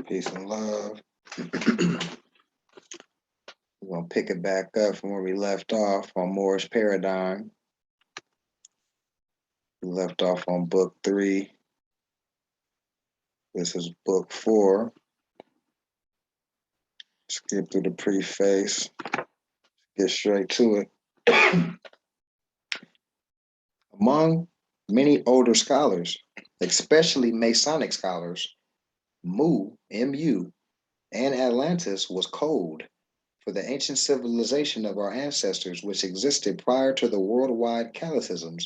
Peace and love. We're going to pick it back up from where we left off on Moorish paradigm. We left off on book 3. This is book 4. Skip through the preface. Get straight to it. Among many older scholars, especially Masonic scholars, Mu, M-U, and Atlantis was code for the ancient civilization of our ancestors, which existed prior to the worldwide cataclysms,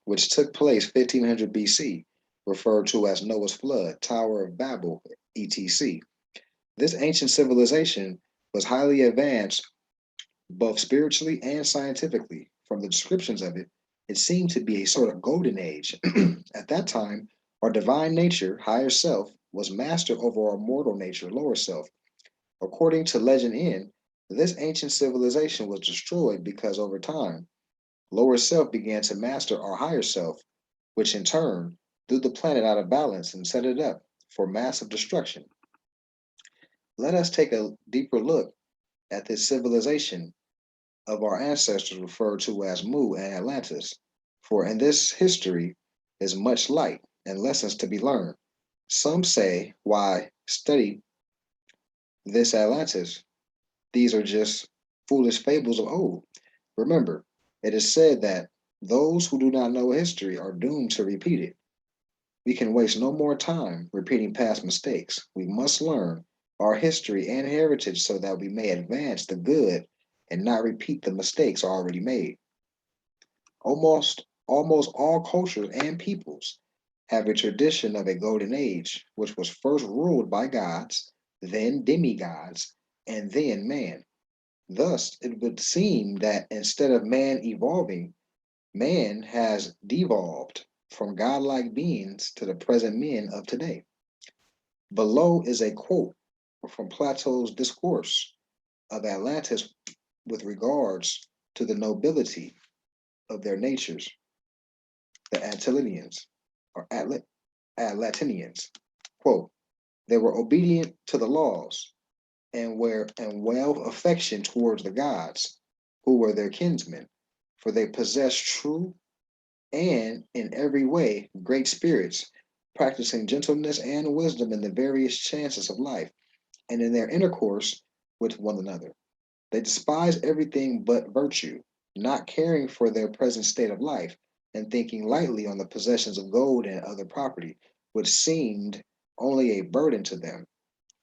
which took place 1500 BC, referred to as Noah's Flood, Tower of Babel, etc. This ancient civilization was highly advanced both spiritually and scientifically. From the descriptions of it, it seemed to be a sort of golden age. At that time, our divine nature, higher self, was master over our mortal nature, lower self. According to legend in, this ancient civilization was destroyed because over time, lower self began to master our higher self, which in turn threw the planet out of balance and set it up for massive destruction. Let us take a deeper look at this civilization of our ancestors referred to as Mu and Atlantis, for in this history is much light and lessons to be learned. Some say, why study this Atlantis? These are just foolish fables of old. Remember, it is said that those who do not know history are doomed to repeat it. We can waste no more time repeating past mistakes. We must learn our history and heritage so that we may advance the good and not repeat the mistakes already made. Almost all cultures and peoples have a tradition of a golden age, which was first ruled by gods, then demigods, and then man. Thus, it would seem that instead of man evolving, man has devolved from godlike beings to the present men of today. Below is a quote from Plato's discourse of Atlantis with regards to the nobility of their natures, the Atlanteans or Atlanteans. Quote, they were obedient to the laws and were in well affection towards the gods, who were their kinsmen, for they possessed true and in every way great spirits, practicing gentleness and wisdom in the various chances of life, and in their intercourse with one another. They despised everything but virtue, not caring for their present state of life, and thinking lightly on the possessions of gold and other property, which seemed only a burden to them.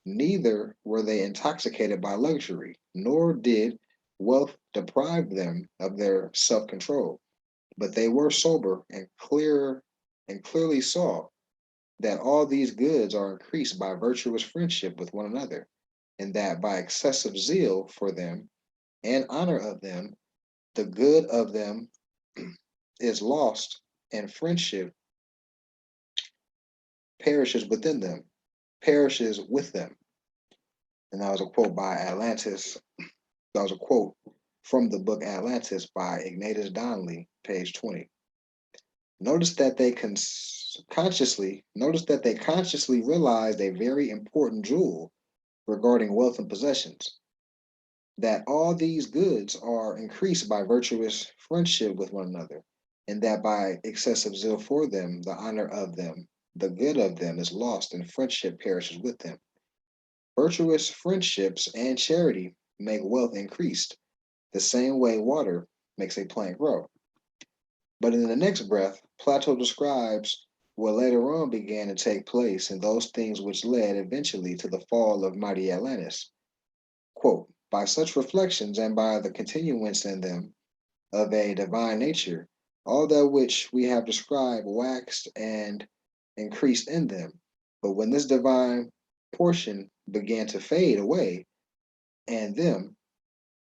Neither were they intoxicated by luxury, nor did wealth deprive them of their self-control, but they were sober and clearly saw that all these goods are increased by virtuous friendship with one another, and that by excessive zeal for them and honor of them, the good of them is lost, and friendship perishes within them, perishes with them. And that was a quote by Atlantis. That was a quote from the book Atlantis by Ignatius Donnelly, page 20. Notice that they consciously realized a very important jewel regarding wealth and possessions, that all these goods are increased by virtuous friendship with one another, and that by excessive zeal for them, the honor of them, the good of them is lost, and friendship perishes with them. Virtuous friendships and charity make wealth increased, the same way water makes a plant grow. But in the next breath, Plato describes what later on began to take place in those things which led eventually to the fall of mighty Atlantis. Quote, by such reflections and by the continuance in them of a divine nature, all that which we have described waxed and increased in them. But when this divine portion began to fade away and them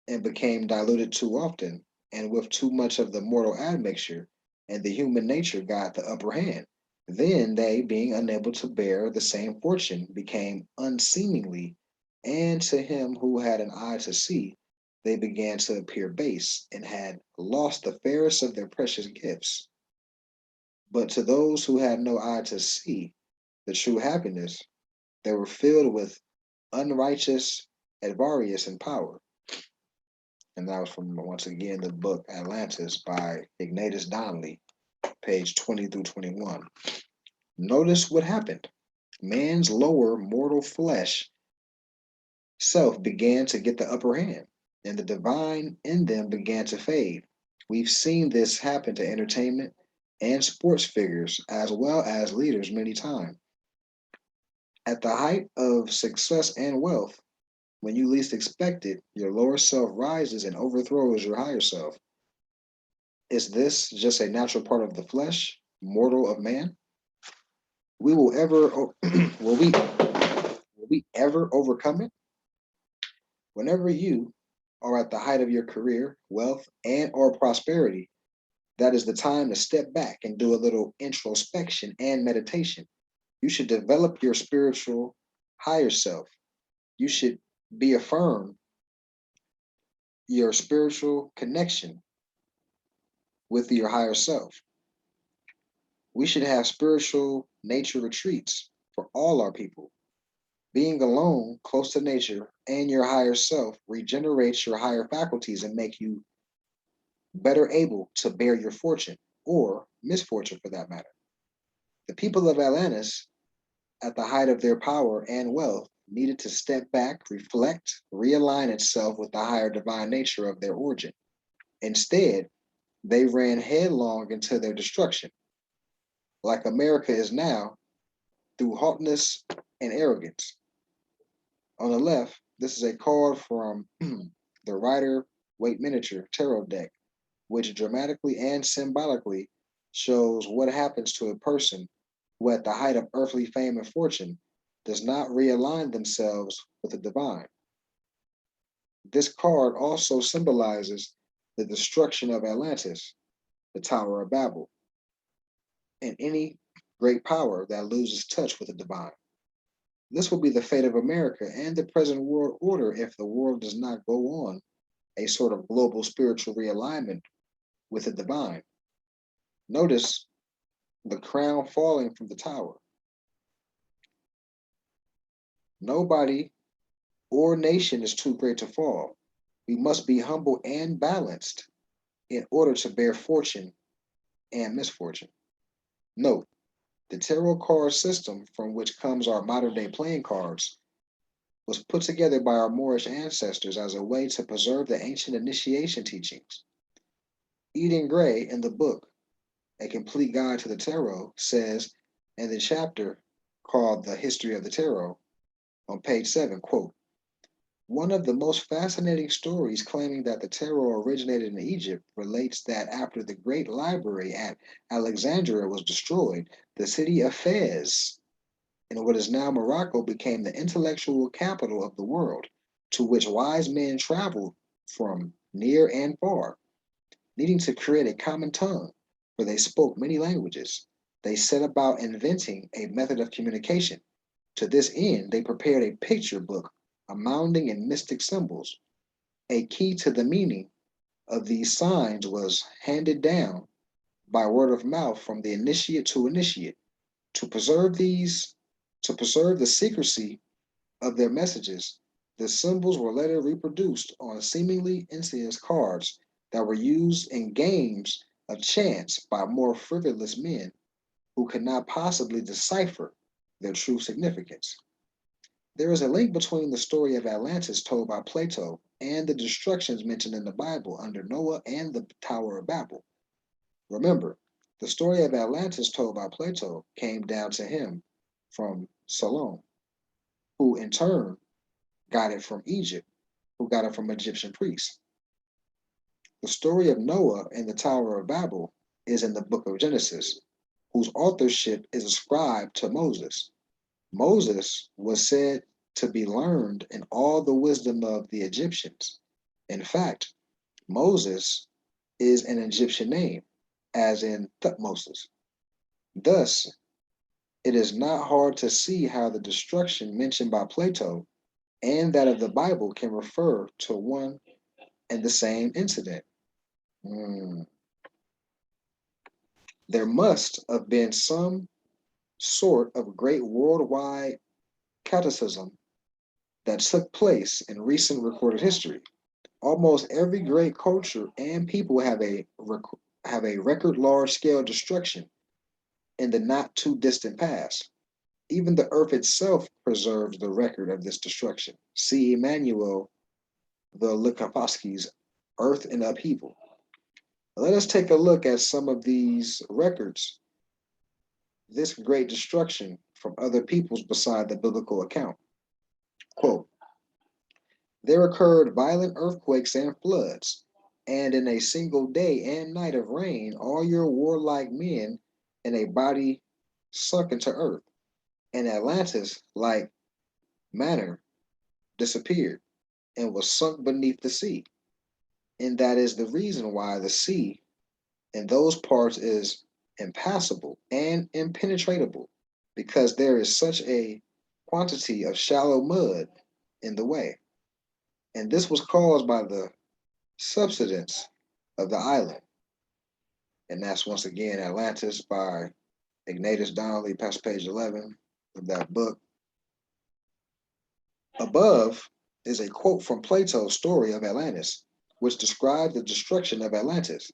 and became diluted too often and with too much of the mortal admixture, and the human nature got the upper hand, then they, being unable to bear the same fortune, became unseemly, and to him who had an eye to see, they began to appear base and had lost the fairest of their precious gifts. But to those who had no eye to see the true happiness, They were filled with unrighteous avarice and power. And that was from, once again, the book Atlantis by Ignatius Donnelly, page 20 through 21. Notice what happened. Man's lower mortal flesh self began to get the upper hand, and the divine in them began to fade. We've seen this happen to entertainment and sports figures as well as leaders many times. At the height of success and wealth, when you least expect it, your lower self rises and overthrows your higher self. Is this just a natural part of the flesh, mortal of man? We will ever will we ever overcome it? Whenever you are at the height of your career, wealth, and or prosperity, that is the time to step back and do a little introspection and meditation. You should develop your spiritual higher self. You should be affirm your spiritual connection with your higher self. We should have spiritual nature retreats for all our people. Being alone, close to nature, and your higher self regenerates your higher faculties and make you better able to bear your fortune or misfortune for that matter. The people of Atlantis, at the height of their power and wealth, needed to step back, reflect, realign itself with the higher divine nature of their origin. Instead, they ran headlong into their destruction, like America is now, through haughtiness and arrogance. On the left, this is a card from the Rider Waite Miniature Tarot deck, which dramatically and symbolically shows what happens to a person who, at the height of earthly fame and fortune, does not realign themselves with the divine. This card also symbolizes the destruction of Atlantis, the Tower of Babel, and any great power that loses touch with the divine. This will be the fate of America and the present world order if the world does not go on a sort of global spiritual realignment with the divine. Notice the crown falling from the tower. Nobody or nation is too great to fall. We must be humble and balanced in order to bear fortune and misfortune. Note, the tarot card system from which comes our modern day playing cards was put together by our Moorish ancestors as a way to preserve the ancient initiation teachings. Eden Gray in the book, A Complete Guide to the Tarot, says in the chapter called The History of the Tarot on page 7, quote, one of the most fascinating stories claiming that the tarot originated in Egypt relates that after the great library at Alexandria was destroyed, the city of Fez, in what is now Morocco, became the intellectual capital of the world, to which wise men traveled from near and far, needing to create a common tongue, for they spoke many languages. They set about inventing a method of communication. To this end, they prepared a picture book amounting in mystic symbols. A key to the meaning of these signs was handed down by word of mouth from the initiate to initiate. To preserve these, to preserve the secrecy of their messages, the symbols were later reproduced on seemingly insidious cards that were used in games of chance by more frivolous men who could not possibly decipher their true significance. There is a link between the story of Atlantis told by Plato and the destructions mentioned in the Bible under Noah and the Tower of Babel. Remember, the story of Atlantis told by Plato came down to him from Solon, who in turn got it from Egypt, who got it from Egyptian priests. The story of Noah and the Tower of Babel is in the book of Genesis, whose authorship is ascribed to Moses. Moses was said to be learned in all the wisdom of the Egyptians. In fact, Moses is an Egyptian name, as in Thutmoses. Thus, it is not hard to see how the destruction mentioned by Plato and that of the Bible can refer to one and the same incident. Hmm. There must have been some sort of great worldwide cataclysm that took place in recent recorded history. Almost every great culture and people have a record large scale destruction in the not too distant past. Even the earth itself preserves the record of this destruction. See Emmanuel the Lukavsky's Earth in Upheaval. Let us take a look at some of these records, this great destruction from other peoples beside the biblical account. Quote, there occurred violent earthquakes and floods, and in a single day and night of rain, all your warlike men in a body sunk into earth, and Atlantis, like manner, disappeared and was sunk beneath the sea. And that is the reason why the sea in those parts is impassable and impenetrable, because there is such a quantity of shallow mud in the way. And this was caused by the subsidence of the island. And that's once again Atlantis by Ignatius Donnelly, past page 11 of that book. Above is a quote from Plato's story of Atlantis, which describes the destruction of Atlantis.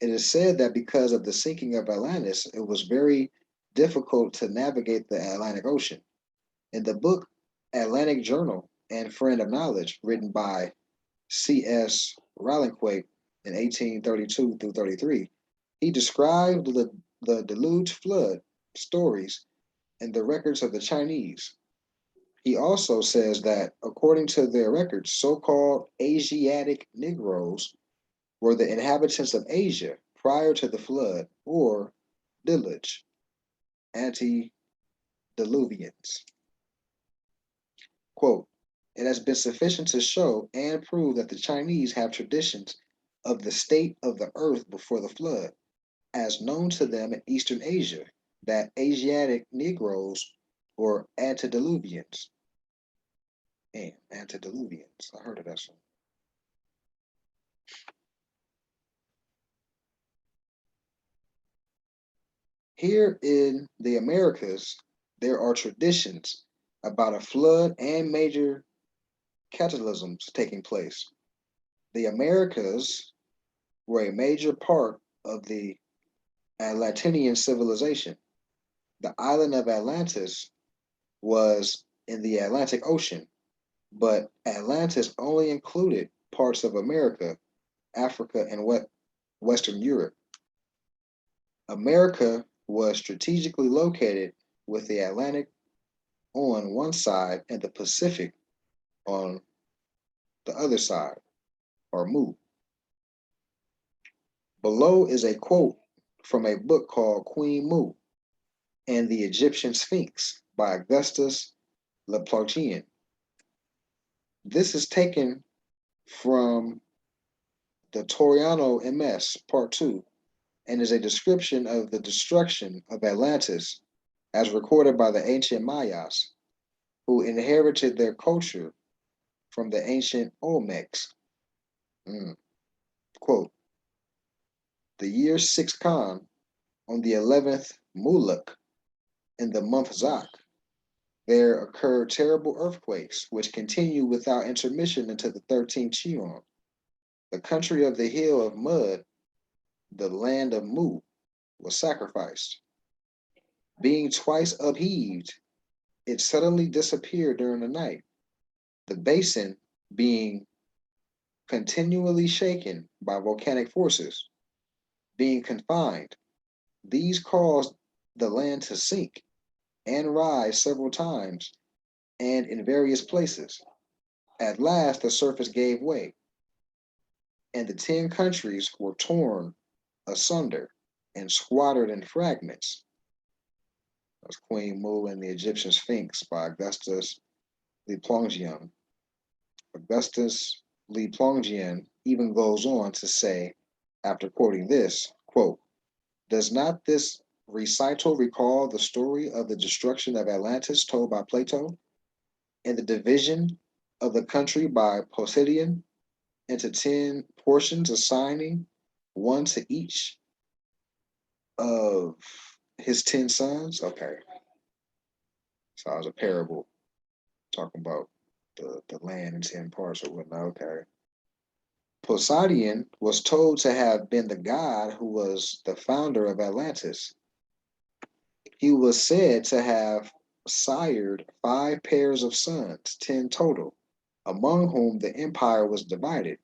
It is said that because of the sinking of Atlantis, it was very difficult to navigate the Atlantic Ocean. In the book Atlantic Journal and Friend of Knowledge, written by C.S. Rowlinquate in 1832 through 33, he described the deluge flood stories in the records of the Chinese. He also says that, according to their records, so-called Asiatic Negroes were the inhabitants of Asia prior to the flood or deluge, antediluvians. Quote, it has been sufficient to show and prove that the Chinese have traditions of the state of the earth before the flood, as known to them in Eastern Asia, that Asiatic Negroes or antediluvians. And antediluvians, I heard of that one. Here in the Americas, there are traditions about a flood and major cataclysms taking place. The Americas were a major part of the Atlantean civilization. The island of Atlantis was in the Atlantic Ocean, but Atlantis only included parts of America, Africa, and Western Europe. America was strategically located with the Atlantic on one side and the Pacific on the other side, or Mu. Below is a quote from a book called Queen Mu and the Egyptian Sphinx by Augustus Leplogian. This is taken from the Toriano MS Part 2 and is a description of the destruction of Atlantis as recorded by the ancient Mayas, who inherited their culture from the ancient Olmecs. Quote, the year 6 Khan, on the 11th Muluk, in the month Zak, there occurred terrible earthquakes, which continued without intermission until the 13th Cheon. The country of the hill of mud, the land of Mu, was sacrificed. Being twice upheaved, it suddenly disappeared during the night. The basin being continually shaken by volcanic forces, being confined, these caused the land to sink and rise several times and in various places. At last, the surface gave way, and the 10 countries were torn asunder and squattered in fragments. That's Queen Mu and the Egyptian Sphinx by Augustus Leplogian. Augustus Leplogian even goes on to say, after quoting this, quote, does not this recital recall the story of the destruction of Atlantis told by Plato and the division of the country by Poseidon into 10 portions, assigning one to each of his 10 sons? Okay. So it was a parable Talking about the land in 10 parts or whatnot. Okay. Poseidon was told to have been the god who was the founder of Atlantis. He was said to have sired 5 pairs of sons, 10 total, among whom the empire was divided.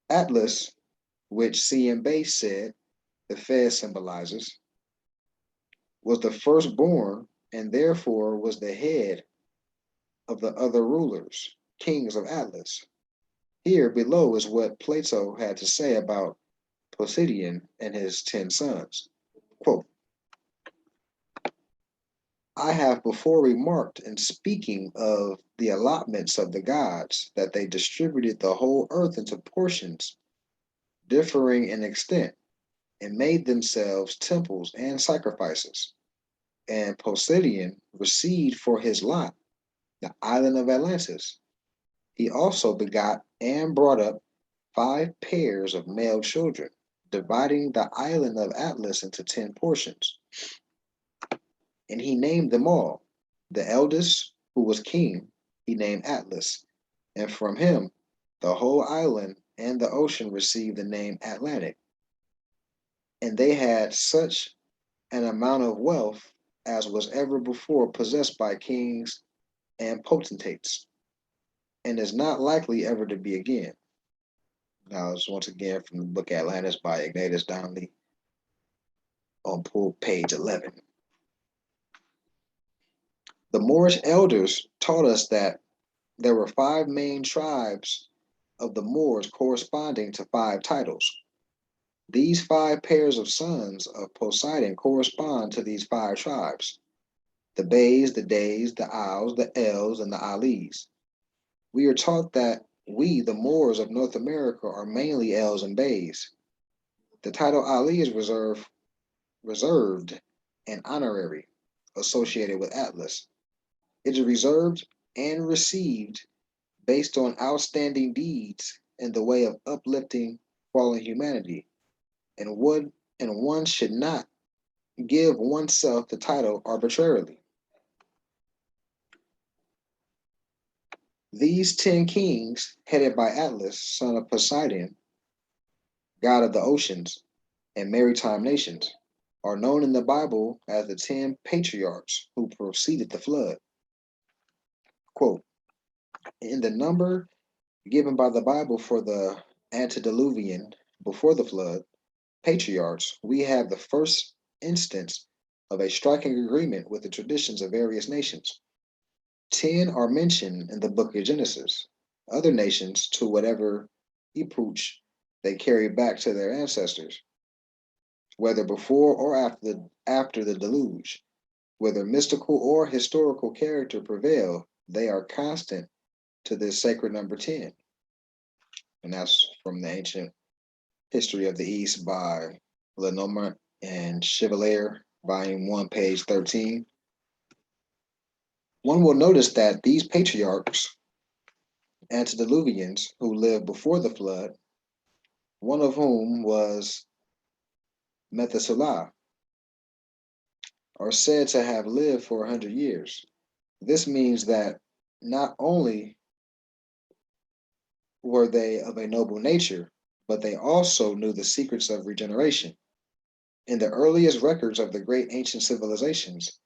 Atlas, which C and Base said the Fed symbolizes, was the firstborn and therefore was the head of the other rulers, kings of Atlas. Here below is what Plato had to say about Poseidon and his 10 sons. Quote, I have before remarked in speaking of the allotments of the gods that they distributed the whole earth into portions differing in extent and made themselves temples and sacrifices. And Poseidon received for his lot the island of Atlantis. He also begot and brought up 5 pairs of male children, dividing the island of Atlas into 10 portions. And he named them all. The eldest, who was king, he named Atlas, and from him the whole island and the ocean received the name Atlantic. And they had such an amount of wealth as was ever before possessed by kings and potentates, and is not likely ever to be again. Now, it's once again from the book Atlantis by Ignatius Donnelly on page 11. The Moorish elders taught us that there were 5 main tribes of the Moors corresponding to 5 titles. These 5 pairs of sons of Poseidon correspond to these 5 tribes: the Bays, the Days, the Owls, the Els, and the Alis. We are taught that we, the Moors of North America, are mainly Els and Bays. The title Ali is reserved and honorary, associated with Atlas. It is reserved and received based on outstanding deeds in the way of uplifting fallen humanity, and one should not give oneself the title arbitrarily. These 10 kings, headed by Atlas, son of Poseidon, god of the oceans and maritime nations, are known in the Bible as the 10 patriarchs who preceded the flood. Quote, in the number given by the Bible for the antediluvian, before the flood, patriarchs, we have the first instance of a striking agreement with the traditions of various nations. 10 are mentioned in the book of Genesis. Other nations, to whatever epoch they carry back to their ancestors, whether before or after the deluge, whether mystical or historical character prevail, they are constant to this sacred number 10. And that's from the Ancient History of the East by Lenormand and Chevalier, Volume 1, page 13. One will notice that these patriarchs, antediluvians who lived before the flood, one of whom was Methuselah, are said to have lived for 100 years. This means that not only were they of a noble nature, but they also knew the secrets of regeneration. In the earliest records of the great ancient civilizations,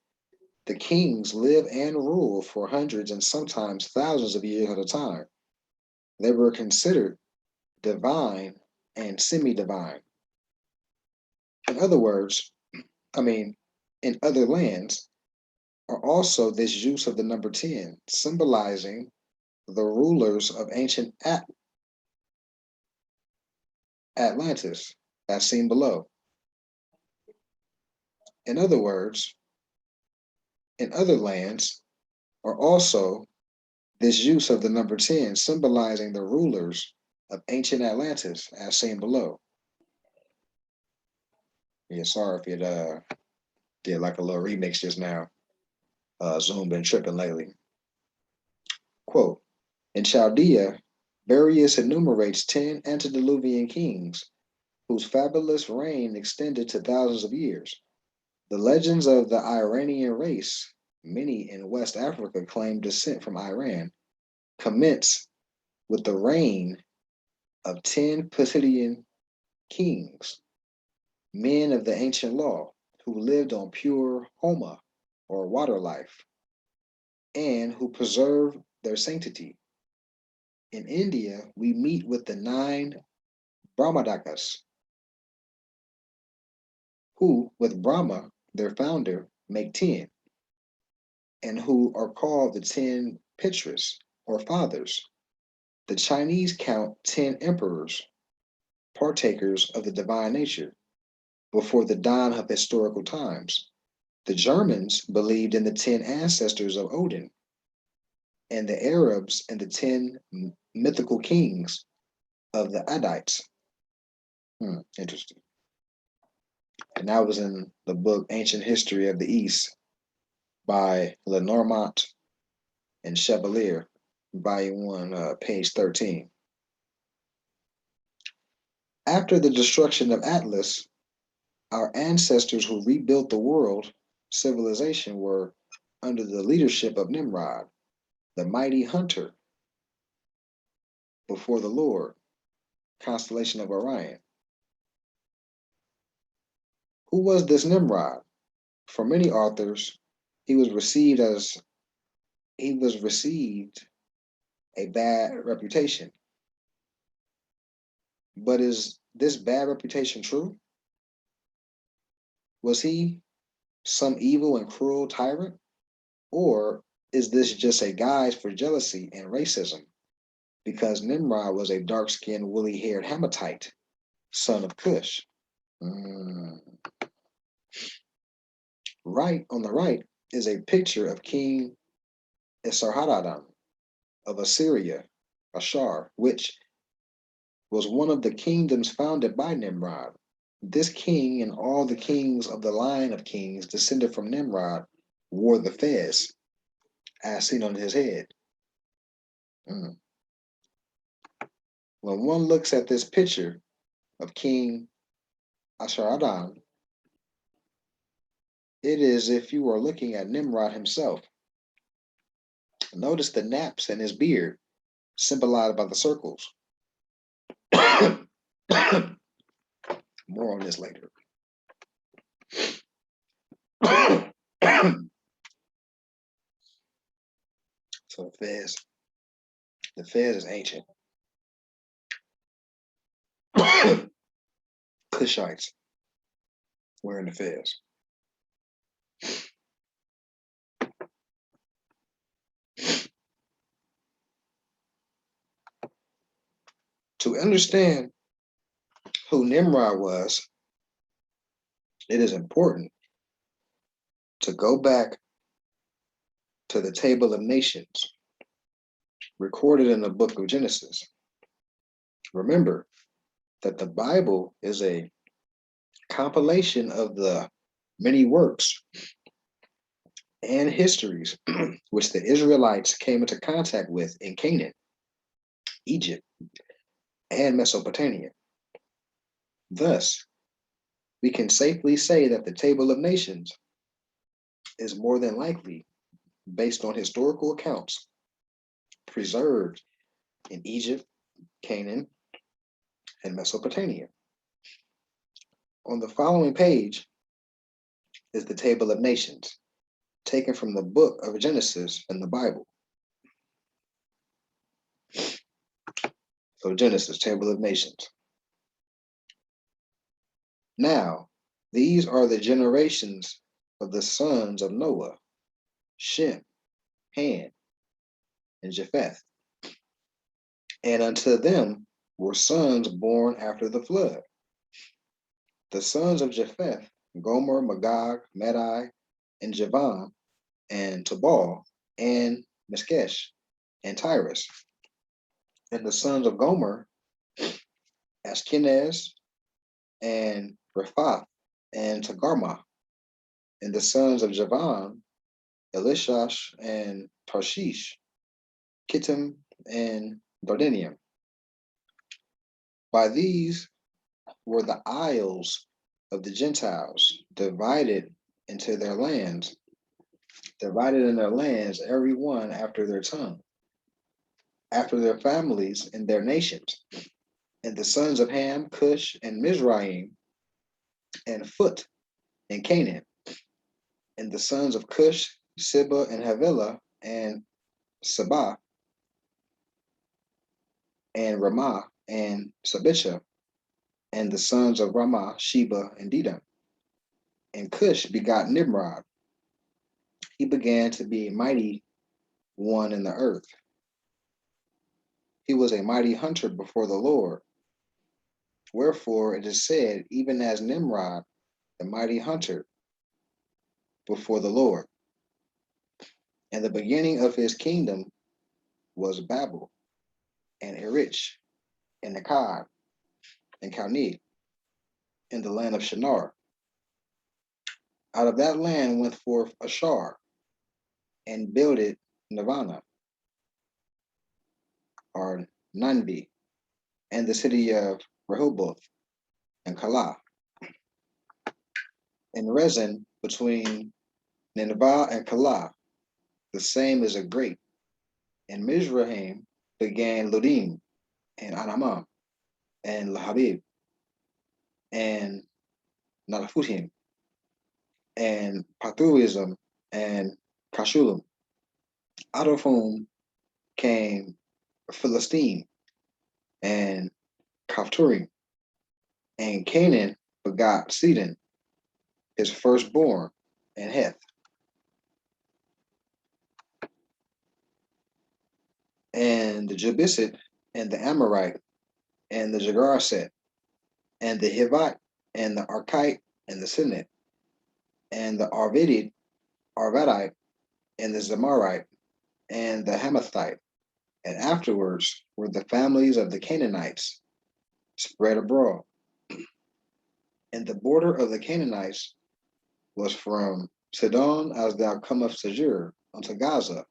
the kings live and rule for hundreds and sometimes thousands of years at a time. They were considered divine and semi-divine. In other words, in other lands, are also this use of the number 10, symbolizing the rulers of ancient Atlantis, as seen below. In other words, in other lands are also this use of the number 10, symbolizing the rulers of ancient Atlantis, as seen below. Yeah, sorry if it did like a little remix just now. Zoom been tripping lately. Quote, in Chaldea, Varius enumerates 10 antediluvian kings whose fabulous reign extended to thousands of years. The legends of the Iranian race many in West Africa claim descent from Iran, commence with the reign of 10 Pisidian kings, men of the ancient law, who lived on pure Homa, or water life, and who preserved their sanctity. In India, we meet with the 9 Brahmadakas, who, with Brahma, their founder, make 10, and who are called the 10 Pitras, or fathers. The Chinese count 10 emperors, partakers of the divine nature, before the dawn of historical times. The Germans believed in the 10 ancestors of Odin, and the Arabs in the 10 mythical kings of the Adites. Interesting. And that was in the book Ancient History of the East by Lenormant and Chevalier, Volume 1, page 13. After the destruction of Atlas, our ancestors who rebuilt the world civilization were under the leadership of Nimrod, the mighty hunter before the Lord, constellation of Orion. Who was this Nimrod? For many authors, he was received a bad reputation. But is this bad reputation true? Was he some evil and cruel tyrant? Or is this just a guise for jealousy and racism? Because Nimrod was a dark-skinned, woolly-haired Hamatite, son of Cush. Right on the right is a picture of King Esarhaddon of Assyria, Ashar, which was one of the kingdoms founded by Nimrod. This king and all the kings of the line of kings descended from Nimrod wore the fez, as seen on his head. Mm. When one looks at this picture of King Asharadan, it is as if you are looking at Nimrod himself. Notice the naps in his beard, symbolized by the circles. More on this later. So the fez is ancient. Cushites wearing the fez. To understand who Nimrod was, it is important to go back to the Table of Nations recorded in the book of Genesis. Remember that the Bible is a compilation of the many works and histories which the Israelites came into contact with in Canaan, Egypt, and Mesopotamia. Thus, we can safely say that the Table of Nations is more than likely based on historical accounts preserved in Egypt, Canaan, and Mesopotamia. On the following page is the Table of Nations, taken from the book of Genesis in the Bible. So Genesis, Table of Nations. Now, these are the generations of the sons of Noah, Shem, Ham, and Japheth. And unto them were sons born after the flood. The sons of Japheth, Gomer, Magog, Madai, and Javan, and Tubal, and Meskesh, and Tyrus. And the sons of Gomer, Ashkenaz, and Rephath, and Tagarmah. And the sons of Javan, Elishash, and Tarshish, Kittim, and Dardanium. By these were the isles of the Gentiles divided into their lands divided in their lands, every one after their tongue, after their families and their nations. And the sons of Ham, Cush, and Mizraim, and Phut, and Canaan. And the sons of Cush, Seba, and Havilah, and Sabah, and Ramah, and Sabitcha. And the sons of Ramah, Sheba, and Dedan. And Cush begot Nimrod. He began to be a mighty one in the earth. He was a mighty hunter before the Lord. Wherefore it is said, even as Nimrod, the mighty hunter before the Lord. And the beginning of his kingdom was Babel, and Erich, and Akkad, and Calneh, in the land of Shinar. Out of that land went forth Ashar, and builded Nirvana, or Nanbi, and the city of Rehoboth, and Calah, and Rezin between Nineveh and Calah, the same is a great. And Mizraim began Ludim, and Anamah, and Lahabib, and Nalafutim, and Pathuism, and Kashulam, out of whom came Philistine, and Kaphtorim, and Canaan begot Sidon, his firstborn, and Heth, and the Jebusite, and the Amorite, and the Jagarset, and the Hivite, and the Archite, and the Sinite, and the Arvadite, and the Zamarite, and the Hamathite. And afterwards were the families of the Canaanites spread abroad. And the border of the Canaanites was from Sidon as thou comest to Shur unto Gaza,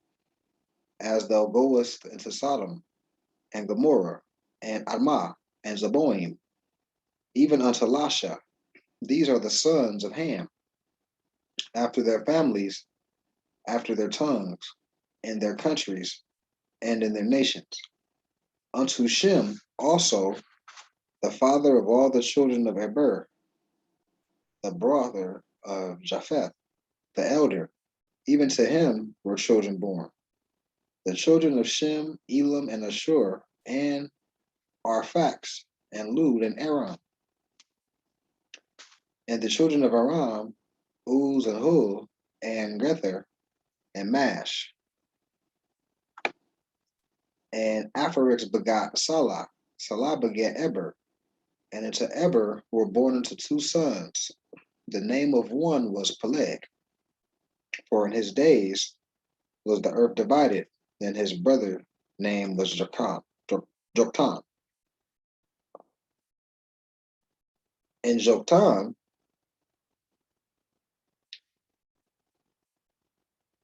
as thou goest into Sodom and Gomorrah, and Admah, and Zeboim, even unto Lasha. These are the sons of Ham, after their families, after their tongues, in their countries, and in their nations. Unto Shem also, the father of all the children of Eber, the brother of Japheth, the elder, even to him were children born. The children of Shem, Elam, and Ashur, and Arphax, and Lud, and Aram. And the children of Aram, Uz, and Hul, and Gether, and Mash. And Apharix begot Salah. Salah begat Eber. And into Eber were born unto two sons. The name of one was Peleg, for in his days was the earth divided, and his brother name was Joktan. And Joktan,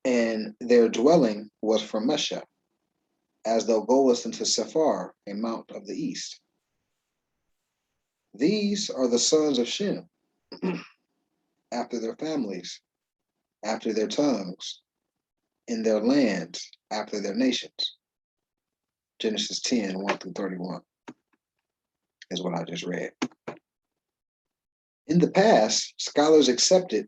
and their dwelling was from Mesha, as thou goest into Sephar, a mount of the east. These are the sons of Shem, after their families, after their tongues, in their lands, after their nations. Genesis 10, 1 through 31 is what I just read. In the past, scholars accepted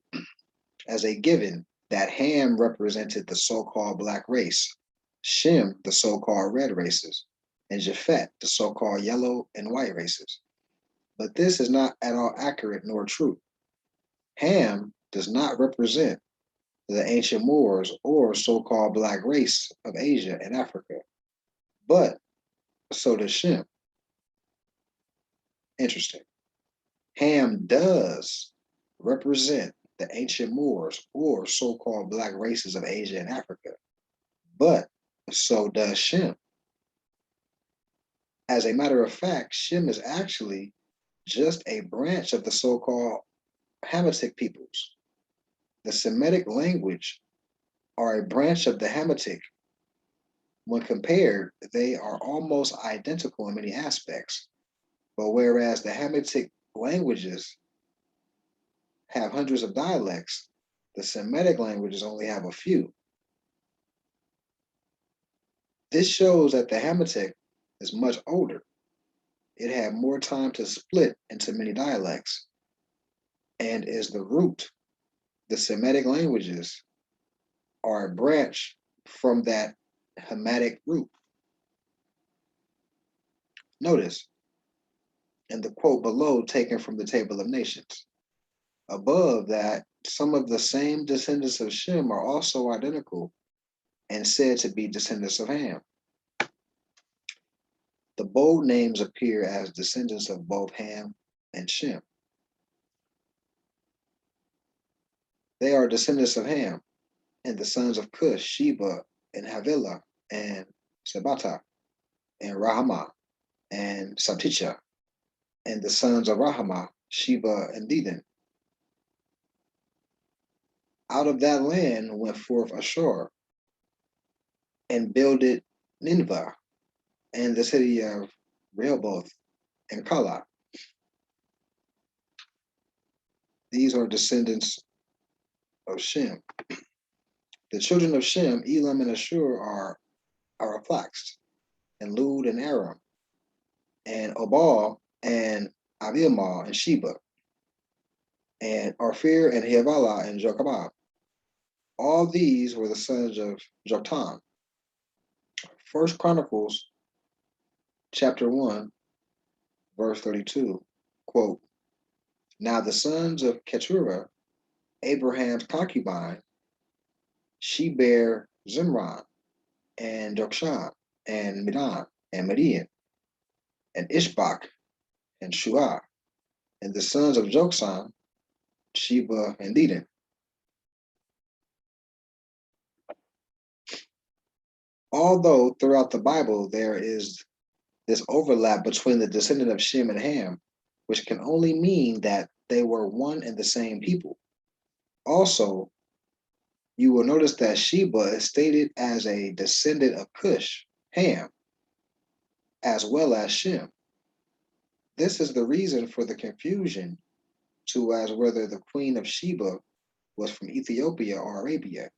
as a given that Ham represented the so-called black race, Shem the so-called red races, and Japhet the so-called yellow and white races. But this is not at all accurate nor true. Ham does not represent the ancient Moors or so-called black race of Asia and Africa, but so does Shem. Interesting. Ham does represent the ancient Moors or so-called black races of Asia and Africa, but so does Shem. As a matter of fact, Shem is actually just a branch of the so-called Hamitic peoples. The Semitic language are a branch of the Hamitic. When compared, they are almost identical in many aspects. But whereas the Hamitic languages have hundreds of dialects, The Semitic languages only have a few. This shows that the Hamitic is much older. It had more time to split into many dialects and is the root. The Semitic languages are a branch from that Hamitic root. Notice in the quote below, taken from the Table of Nations, above that, some of the same descendants of Shem are also identical and said to be descendants of Ham. The bold names appear as descendants of both Ham and Shem. They are descendants of Ham and the sons of Cush, Sheba, and Havilah, and Sabata, and Rahama, and Sabticha, and the sons of Rahama, Sheba, and Dedan. Out of that land went forth Ashur, and builded Nineveh, and the city of Rehoboth, and Kala. These are descendants of Shem. The children of Shem, Elam and Ashur, are Araphaxad, and Lud and Aram, and Obal, and Abiamal, and Sheba, and Arphir, and Havilah, and Jochebed. All these were the sons of Joktan. First Chronicles, chapter 1, verse 32, quote, Now the sons of Keturah, Abraham's concubine, she bare Zimran, and Jokshan, and Medan, and Median, and Ishbak, and Shuah, and the sons of Joksan, Sheba, and Dedan. Although throughout the Bible there is this overlap between the descendant of Shem and Ham, which can only mean that they were one and the same people. Also, you will notice that Sheba is stated as a descendant of Cush, Ham, as well as Shem. This is the reason for the confusion to as whether the queen of Sheba was from Ethiopia or Arabia.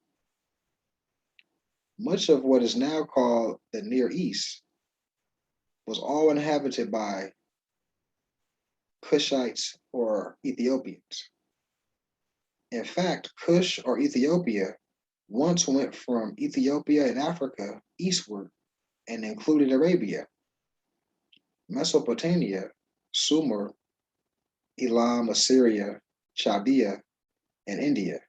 Much of what is now called the Near East was all inhabited by Cushites or Ethiopians. In fact, Cush or Ethiopia once went from Ethiopia and Africa eastward and included Arabia, Mesopotamia, Sumer, Elam, Assyria, Chaldea, and India.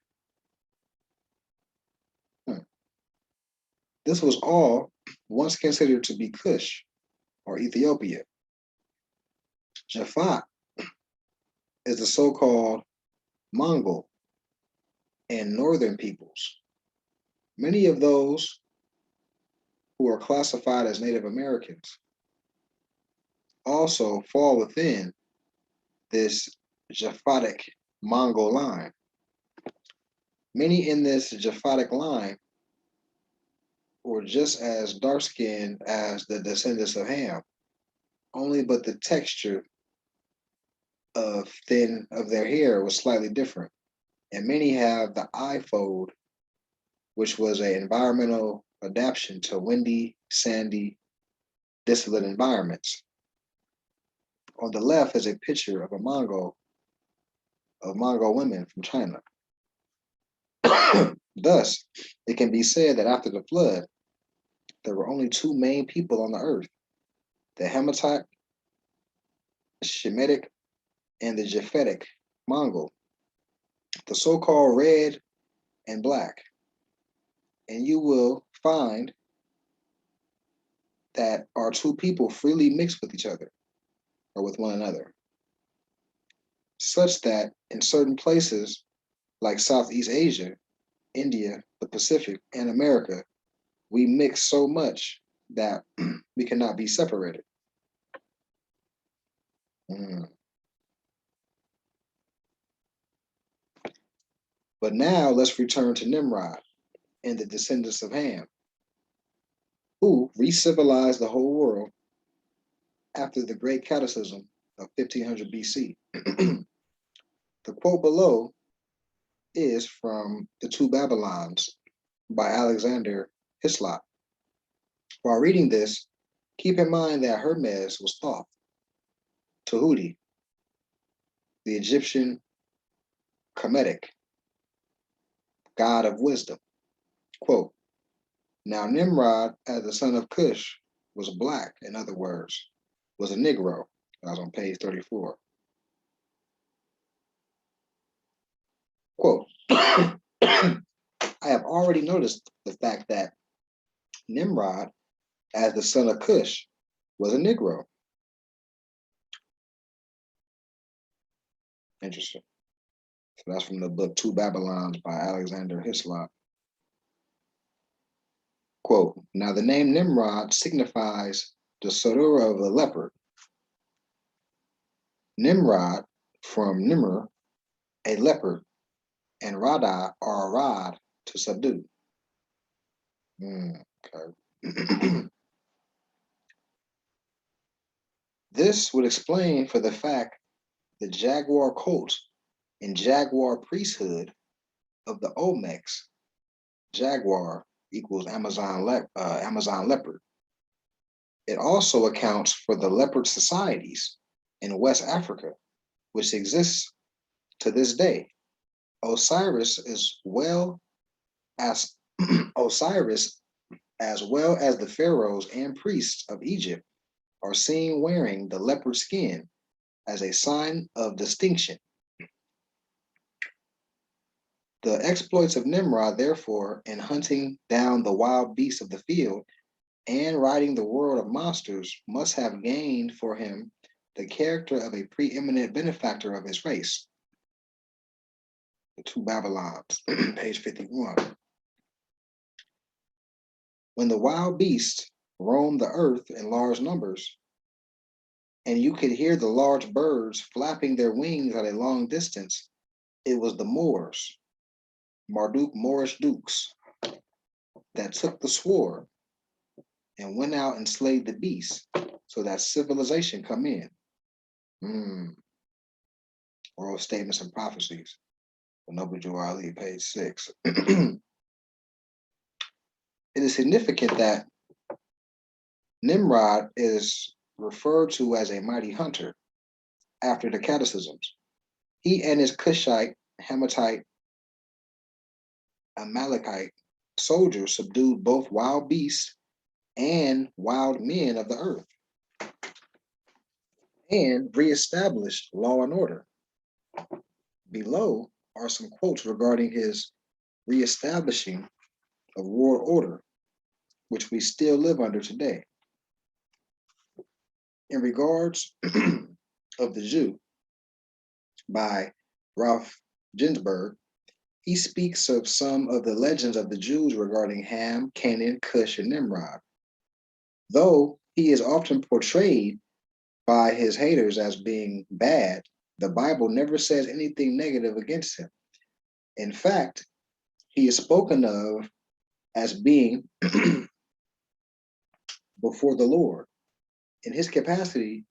This was all once considered to be Cush or Ethiopia. Japhet is the so-called Mongol and northern peoples. Many of those who are classified as Native Americans also fall within this Japhetic Mongol line. Many in this Japhetic line were just as dark-skinned as the descendants of Ham, only but the texture of their hair was slightly different. And many have the eye fold, which was an environmental adaptation to windy, sandy, desolate environments. On the left is a picture of Mongol women from China. Thus, it can be said that after the flood, there were only two main people on the earth, the Hamitic, Shemitic, and the Japhetic Mongol, the so-called red and black. And you will find that our two people freely mix with each other or with one another, such that in certain places like Southeast Asia, India, the Pacific, and America, we mix so much that we cannot be separated. But now let's return to Nimrod and the descendants of Ham, who re-civilized the whole world after the Great Cataclysm of 1500 BC. The quote below is from The Two Babylons by Alexander Hislop. While reading this, keep in mind that Hermes was Thoth, Tahuti, the Egyptian Kemetic god of wisdom. Quote, now Nimrod, as the son of Cush, was black, in other words, was a Negro. That was on page 34. Quote, I have already noticed the fact that Nimrod, as the son of Cush, was a Negro. Interesting. So that's from the book Two Babylons by Alexander Hislop. Quote, now the name Nimrod signifies the Sorora of the leopard. Nimrod, from Nimr, a leopard, and Rada, or a rod, to subdue. Okay. This would explain for the fact the jaguar cult and jaguar priesthood of the Olmecs, jaguar equals Amazon leopard. It also accounts for the leopard societies in West Africa, which exists to this day. Osiris as well as Osiris, as well as the pharaohs and priests of Egypt, are seen wearing the leopard skin as a sign of distinction. The exploits of Nimrod, therefore, in hunting down the wild beasts of the field and riding the world of monsters, must have gained for him the character of a preeminent benefactor of his race. The Two Babylons, page 51. When the wild beasts roamed the earth in large numbers, and you could hear the large birds flapping their wings at a long distance, it was the Moors, Moorish dukes, that took the sword and went out and slayed the beasts, so that civilization come in. Oral Statements and Prophecies, the Noble Jew Ali, page 6. It is significant that Nimrod is referred to as a mighty hunter after the catechisms. He and his Cushite, Hamatite, Amalekite soldiers subdued both wild beasts and wild men of the earth and reestablished law and order. Below are some quotes regarding his reestablishing of world order, which we still live under today. In regards of the Jew, by Ralph Ginsburg, he speaks of some of the legends of the Jews regarding Ham, Canaan, Cush, and Nimrod. Though he is often portrayed by his haters as being bad, the Bible never says anything negative against him. In fact, he is spoken of as being before the Lord in his capacity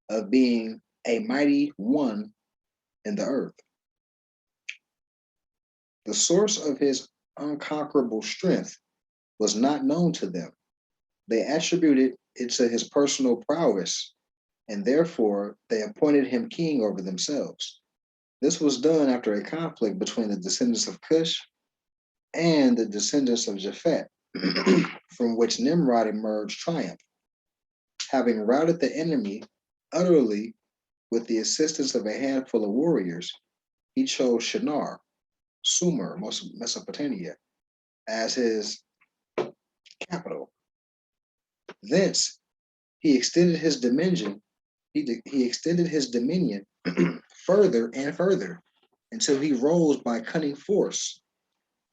of being a mighty one in the earth. The source of his unconquerable strength was not known to them. They attributed it to his personal prowess, and therefore they appointed him king over themselves. This was done after a conflict between the descendants of Cush and the descendants of Japhet, from which Nimrod emerged triumph. Having routed the enemy utterly with the assistance of a handful of warriors, he chose Shinar, Sumer, Mesopotamia, as his capital. Thence, he extended his dominion. He extended his dominion further and further until he rose by cunning force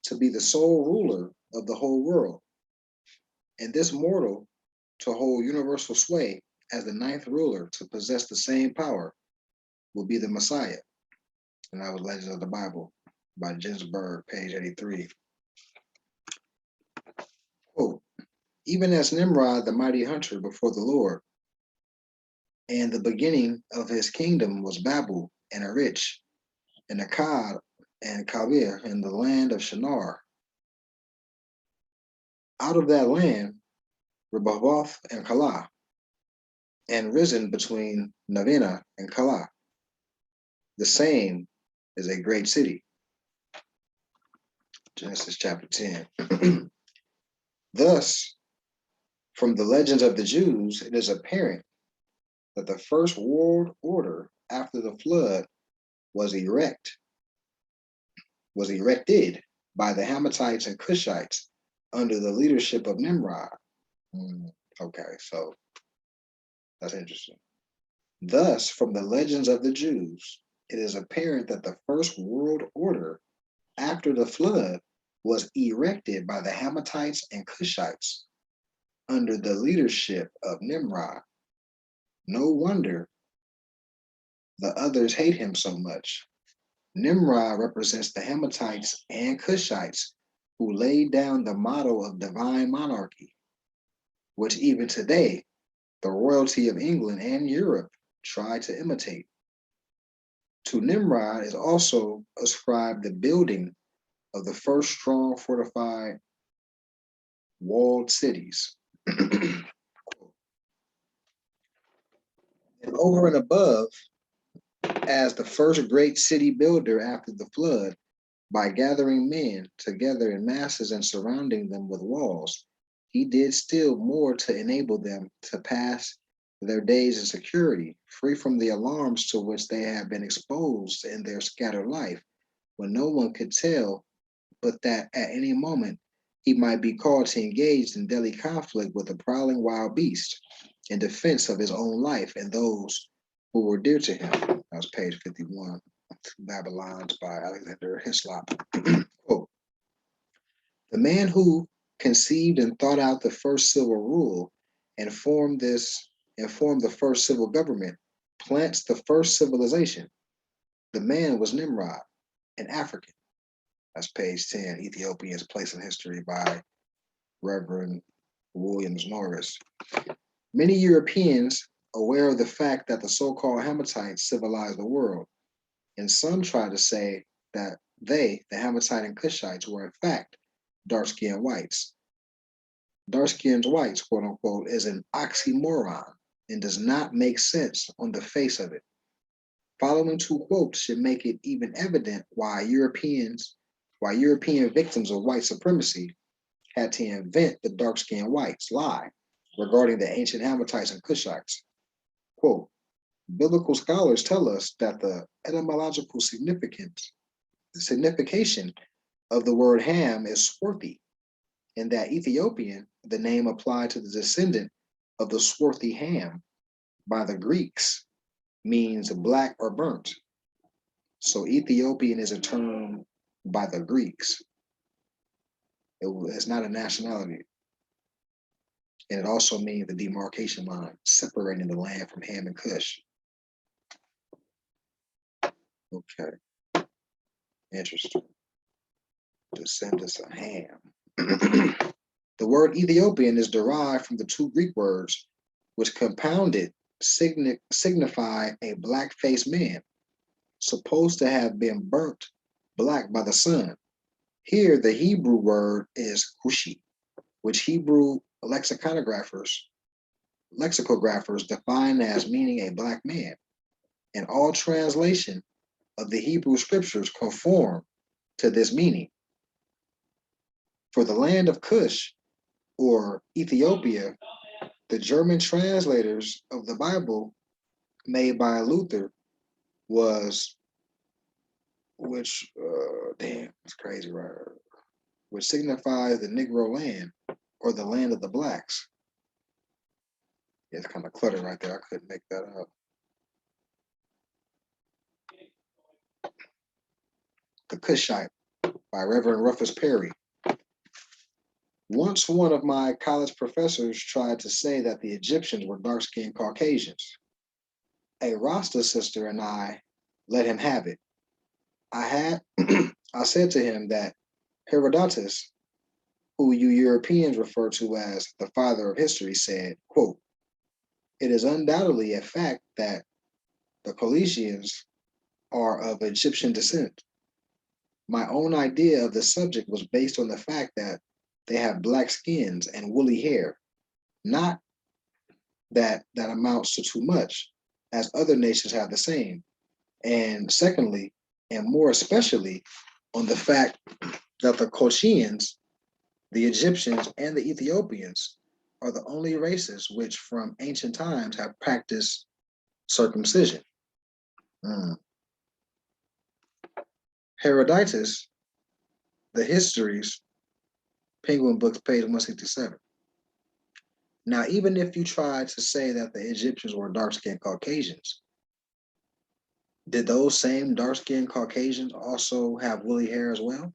to be the sole ruler of the whole world, and this mortal to hold universal sway as the ninth ruler to possess the same power will be the Messiah. And that was Legends of the Bible by Ginsburg, page 83. Quote, even as Nimrod, the mighty hunter before the Lord, and the beginning of his kingdom was Babel and Erich and Akkad and Kabir in the land of Shinar. Out of that land, Rehoboth and Calah, and risen between Navina and Calah. The same is a great city. Genesis chapter 10. Thus, from the legends of the Jews, it is apparent that the first world order after the flood was erected by the Hammatites and Cushites under the leadership of Nimrod. Okay, so that's interesting. Thus, from the legends of the Jews, it is apparent that the first world order after the flood was erected by the Hammatites and Cushites under the leadership of Nimrod. No wonder the others hate him so much. Nimrod represents the Hammatites and Cushites who laid down the motto of divine monarchy, which even today, the royalty of England and Europe try to imitate. To Nimrod is also ascribed the building of the first strong fortified walled cities. And over and above, as the first great city builder after the flood, by gathering men together in masses and surrounding them with walls, he did still more to enable them to pass their days in security, free from the alarms to which they had been exposed in their scattered life, when no one could tell but that at any moment he might be called to engage in deadly conflict with a prowling wild beast in defense of his own life and those who were dear to him. That was page 51, Babylons by Alexander Hislop. Quote, the man who conceived and thought out the first civil rule and formed the first civil government plants the first civilization. The man was Nimrod, an African. That's page 10, Ethiopia's Place in History by Reverend Williams Norris. Many Europeans, aware of the fact that the so-called Hammatites civilized the world, and some try to say that they, the Hammatite and Cushites, were in fact dark-skinned whites. Dark-skinned whites, quote unquote, is an oxymoron and does not make sense on the face of it. Following two quotes should make it even evident why European victims of white supremacy had to invent the dark-skinned whites lie regarding the ancient Hammatites and Cushites. Quote, biblical scholars tell us that the etymological signification of the word Ham is swarthy, and that Ethiopian, the name applied to the descendant of the swarthy Ham by the Greeks, means black or burnt. So Ethiopian is a term by the Greeks. It's not a nationality. And it also means the demarcation line separating the land from Ham and Cush. Okay, interesting. Descendants of Ham. The word Ethiopian is derived from the two Greek words, which compounded signify a black-faced man, supposed to have been burnt black by the sun. Here, the Hebrew word is Cushi, which Hebrew lexicographers define as meaning a black man. And all translation of the Hebrew scriptures conform to this meaning. For the land of Cush, or Ethiopia, the German translators of the Bible made by Luther was, it's crazy, right? Which signifies the Negro land or the land of the blacks. Yeah, it's kind of cluttered right there. I couldn't make that up. The Cushite by Reverend Rufus Perry. Once one of my college professors tried to say that the Egyptians were dark-skinned Caucasians. A Rasta sister and I let him have it. I said to him that Herodotus, who you Europeans refer to as the father of history, said, quote, it is undoubtedly a fact that the Caucasians are of Egyptian descent. My own idea of the subject was based on the fact that they have black skins and woolly hair, not that amounts to too much, as other nations have the same. And secondly, and more especially, on the fact that the Colchians, the Egyptians, and the Ethiopians are the only races which from ancient times have practiced circumcision. Mm. Herodotus, the Histories, Penguin Books, page 167. Now, even if you try to say that the Egyptians were dark-skinned Caucasians, did those same dark-skinned Caucasians also have woolly hair as well?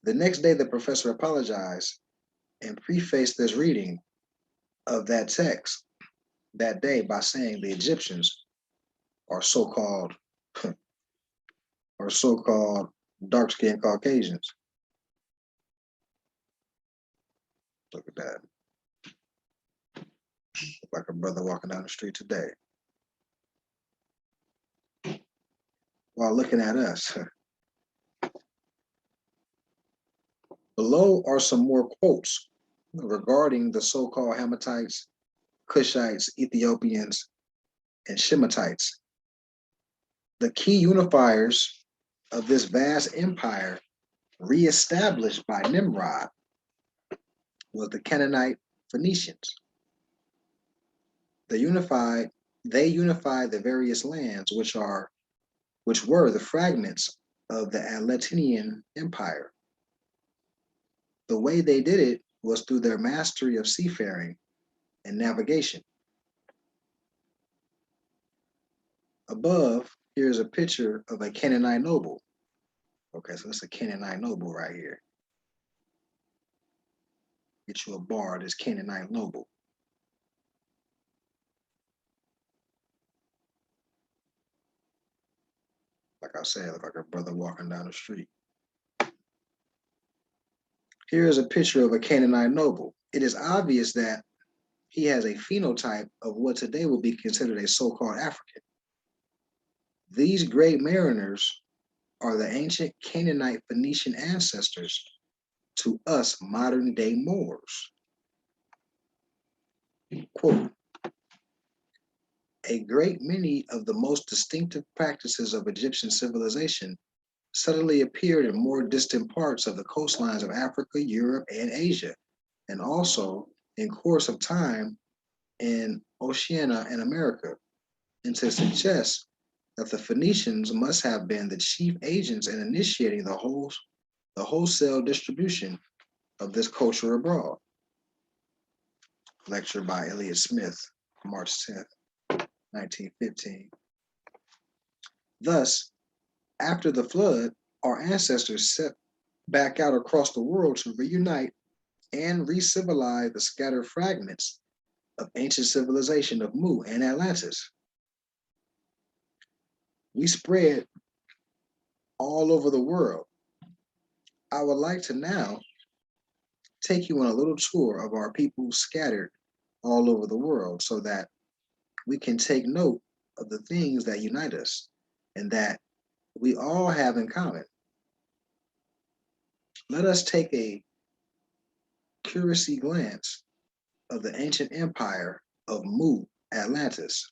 The next day, the professor apologized and prefaced this reading of that text that day by saying the Egyptians are so-called are so-called dark-skinned Caucasians. Look at that. Look like a brother walking down the street today. While looking at us. Below are some more quotes regarding the so-called Hamitites, Cushites, Ethiopians, and Shemitites. The key unifiers of this vast empire reestablished by Nimrod was the Canaanite Phoenicians. They unified the various lands which were the fragments of the Atlantean Empire. The way they did it was through their mastery of seafaring and navigation. Above, here's a picture of a Canaanite noble. Okay, so it's a Canaanite noble right here. Get you a bar, this Canaanite noble. Like I said, look like a brother walking down the street. Here is a picture of a Canaanite noble. It is obvious that he has a phenotype of what today would be considered a so-called African. These great mariners are the ancient Canaanite Phoenician ancestors to us modern day Moors. Quote, a great many of the most distinctive practices of Egyptian civilization suddenly appeared in more distant parts of the coastlines of Africa, Europe, and Asia, and also in course of time in Oceania and America, and to suggest that the Phoenicians must have been the chief agents in initiating the wholesale distribution of this culture abroad. Lecture by Elliott Smith, March 10th, 1915. Thus, after the flood, our ancestors set back out across the world to reunite and re-civilize the scattered fragments of ancient civilization of Mu and Atlantis. We spread all over the world. I would like to now take you on a little tour of our people scattered all over the world so that we can take note of the things that unite us and that we all have in common. Let us take a curiosity glance of the ancient empire of Mu, Atlantis.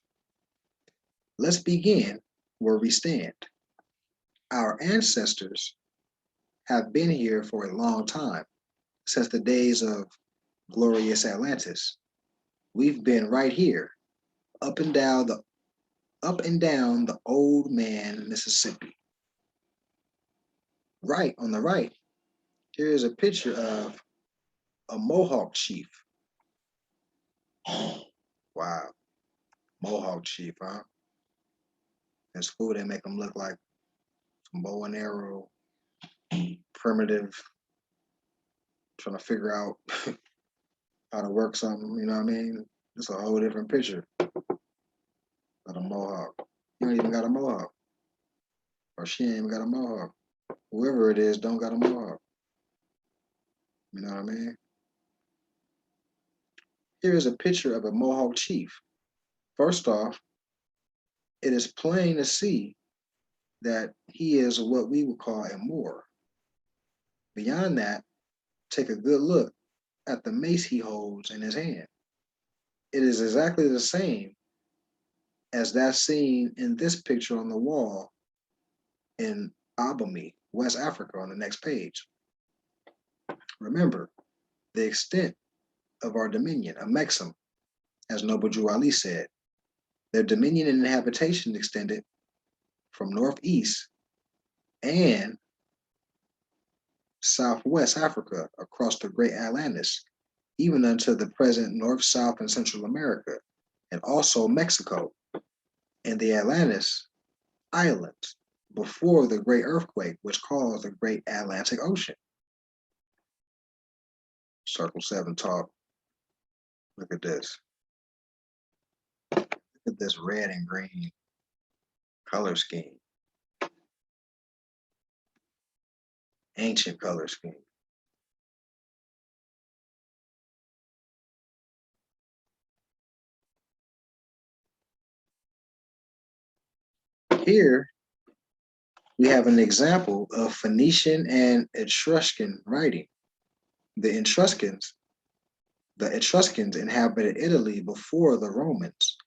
Let's begin where we stand. Our ancestors have been here for a long time, since the days of glorious Atlantis. We've been right here, up and down the old man Mississippi. Right on the right, here is a picture of a Mohawk chief. Wow, Mohawk chief, huh? In school, they make them look like some bow and arrow, primitive, trying to figure out how to work something, you know what I mean? It's a whole different picture of a Mohawk. You don't even got a Mohawk. Or she ain't even got a Mohawk. Whoever it is don't got a Mohawk. You know what I mean? Here is a picture of a Mohawk chief. First off, it is plain to see that he is what we would call a Moor. Beyond that, take a good look at the mace he holds in his hand. It is exactly the same as that seen in this picture on the wall in Abomey, West Africa, on the next page. Remember, the extent of our dominion, a Mexim, as Noble Drew Ali said, their dominion and habitation extended from northeast and southwest Africa across the great Atlantis, even unto the present North, South, and Central America, and also Mexico and the Atlantis Islands before the great earthquake, which caused the great Atlantic Ocean. Circle 7 talk. Look at this. Look at this red and green color scheme. Ancient color scheme. Here we have an example of Phoenician and Etruscan writing. The Etruscans inhabited Italy before the Romans.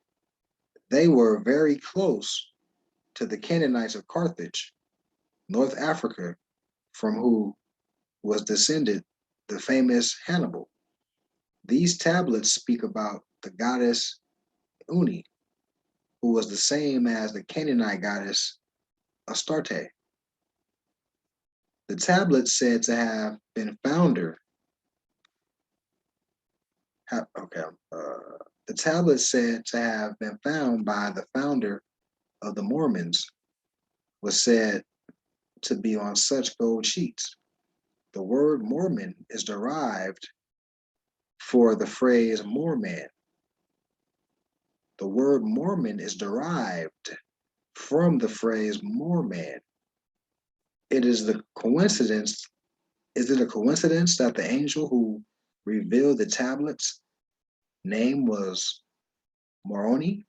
They were very close to the Canaanites of Carthage, North Africa, from who was descended the famous Hannibal. These tablets speak about the goddess Uni, who was the same as the Canaanite goddess Astarte. The tablets said to have been the tablets said to have been found by the founder of the Mormons was said to be on such gold sheets. The word Mormon is derived for the phrase Moorman. The word Mormon is derived from the phrase Moorman. It is the coincidence. Is it a coincidence that the angel who revealed the tablets' name was Moroni?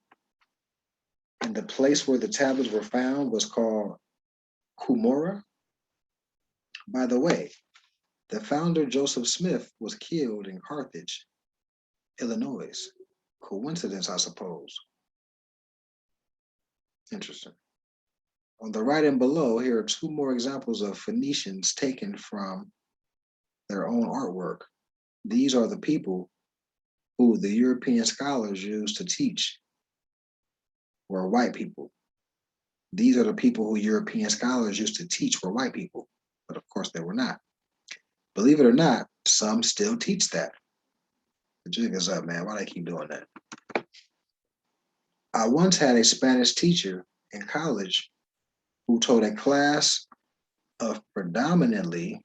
And the place where the tablets were found was called Cumorah? By the way, the founder Joseph Smith was killed in Carthage, Illinois. Coincidence, I suppose. Interesting. On the right and below, here are two more examples of Phoenicians taken from their own artwork. These are the people who the European scholars used to teach were white people. These are the people who European scholars used to teach were white people, but of course they were not. Believe it or not, some still teach that. The jig is up, man. Why they keep doing that? I once had a Spanish teacher in college who told a class of predominantly